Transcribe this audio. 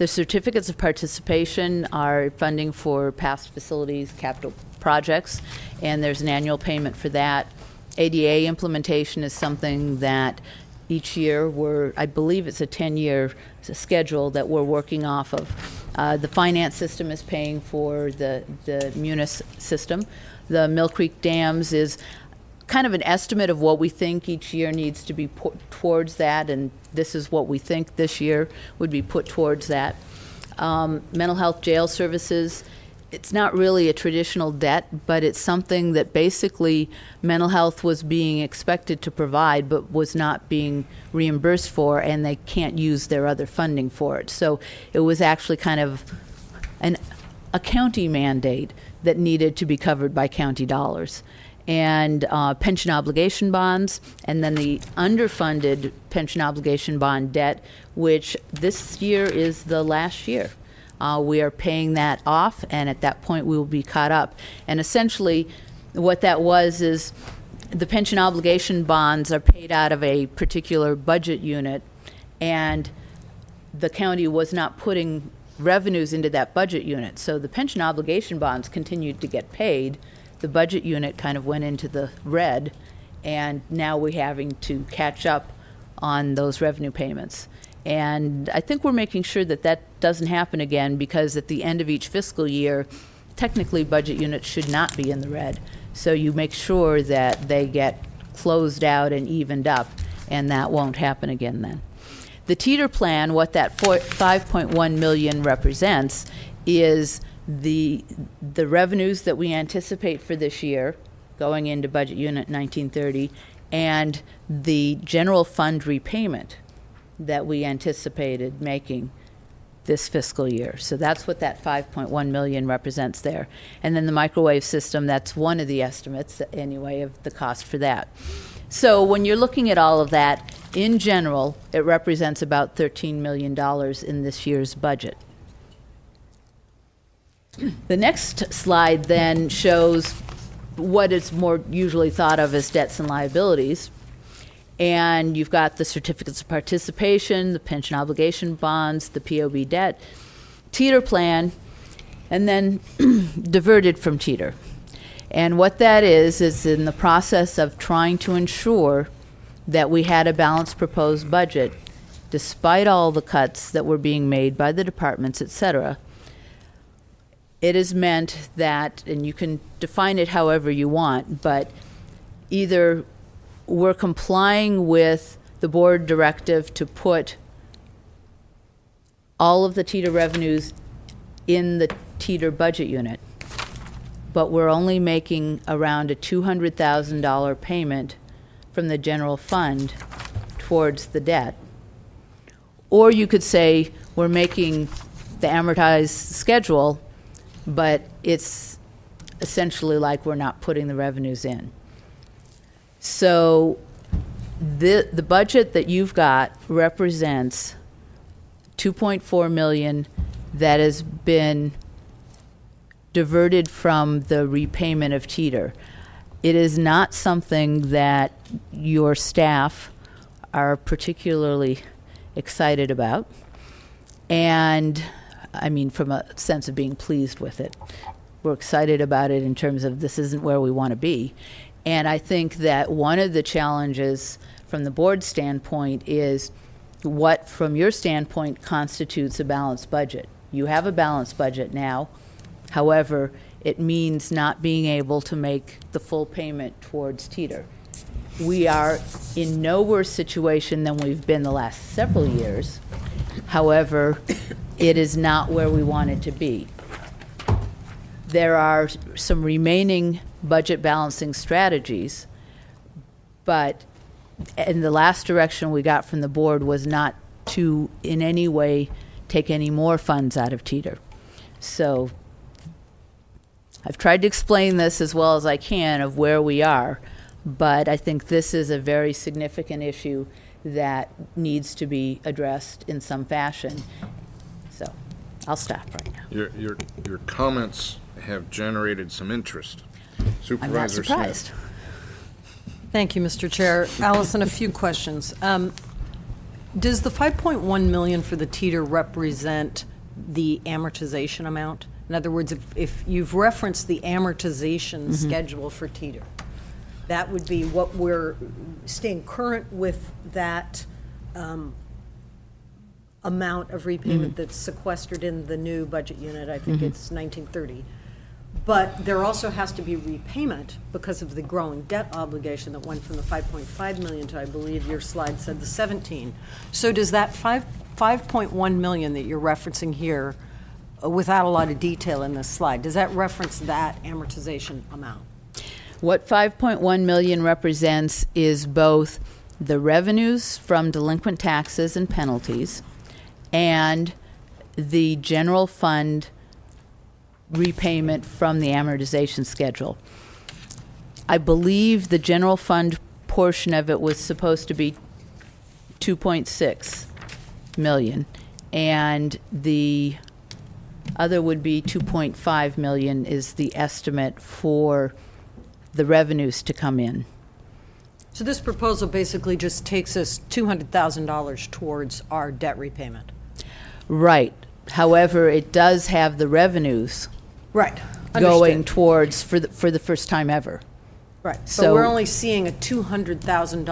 The certificates of participation are funding for past facilities capital projects, and there's an annual payment for that. ADA implementation is something that each year I believe it's a 10-year schedule that we're working off of. The finance system is paying for the Munis system. The Mill Creek dams is kind of an estimate of what we think each year needs to be put towards that, and this is what we think this year would be put towards that. Mental health jail services, it's not really a traditional debt, but it's something that basically mental health was being expected to provide but was not being reimbursed for, and they can't use their other funding for it. So it was actually kind of a county mandate that needed to be covered by county dollars. And pension obligation bonds, and then the underfunded pension obligation bond debt, which this year is the last year. We are paying that off, and at that point we will be caught up. And essentially what that was is the pension obligation bonds are paid out of a particular budget unit, and the county was not putting revenues into that budget unit. So the pension obligation bonds continued to get paid. The budget unit kind of went into the red, and now we're having to catch up on those revenue payments. And I think we're making sure that that doesn't happen again, because at the end of each fiscal year, technically budget units should not be in the red. So you make sure that they get closed out and evened up, and that won't happen again then. The teeter plan, what that 5.1 million represents is the revenues that we anticipate for this year going into budget unit 1930, and the general fund repayment that we anticipated making this fiscal year. So that's what that 5.1 million represents there. And then the microwave system, that's one of the estimates anyway of the cost for that. So when you're looking at all of that, in general, it represents about $13 million in this year's budget. The next slide then shows what is more usually thought of as debts and liabilities. And you've got the certificates of participation, the pension obligation bonds, the POB debt, teeter plan, and then diverted from teeter. And what that is in the process of trying to ensure that we had a balanced proposed budget, despite all the cuts that were being made by the departments, et cetera. It has meant that, and you can define it however you want, but either we're complying with the board directive to put all of the teeter revenues in the teeter budget unit, but we're only making around a $200,000 payment from the general fund towards the debt. Or you could say we're making the amortized schedule, but it's essentially like we're not putting the revenues in. So the budget that you've got represents $2.4 million that has been diverted from the repayment of teeter. It is not something that your staff are particularly excited about, and I mean from a sense of being pleased with it. We're excited about it in terms of this isn't where we want to be. And I think that one of the challenges from the board standpoint is what, from your standpoint, constitutes a balanced budget. You have a balanced budget now. However, it means not being able to make the full payment towards teeter. We are in no worse situation than we've been the last several years. However, it is not where we want it to be. There are some remaining budget balancing strategies, but in the last direction we got from the board was not to in any way take any more funds out of teeter. So I've tried to explain this as well as I can of where we are, but I think this is a very significant issue that needs to be addressed in some fashion. So I'll stop right now. Your comments have generated some interest. Supervisor I'm not surprised. Smith. Thank you, Mr. Chair. Allison, a few questions. Does the 5.1 million for the teeter represent the amortization amount? In other words, if you've referenced the amortization schedule for teeter, that would be what we're staying current with, that amount of repayment that's sequestered in the new budget unit. I think it's 1930. But there also has to be repayment because of the growing debt obligation that went from the 5.5 million to, I believe your slide said, the 17. So does that 5.1 million that you're referencing here, without a lot of detail in this slide, does that reference that amortization amount? What 5.1 million represents is both the revenues from delinquent taxes and penalties and the general fund repayment from the amortization schedule. I believe the general fund portion of it was supposed to be 2.6 million, and the other would be 2.5 million is the estimate for the revenues to come in. So this proposal basically just takes us $200,000 towards our debt repayment. Right. However, it does have the revenues Right. going Understood. towards for the first time ever. Right. So So we're only seeing a $200,000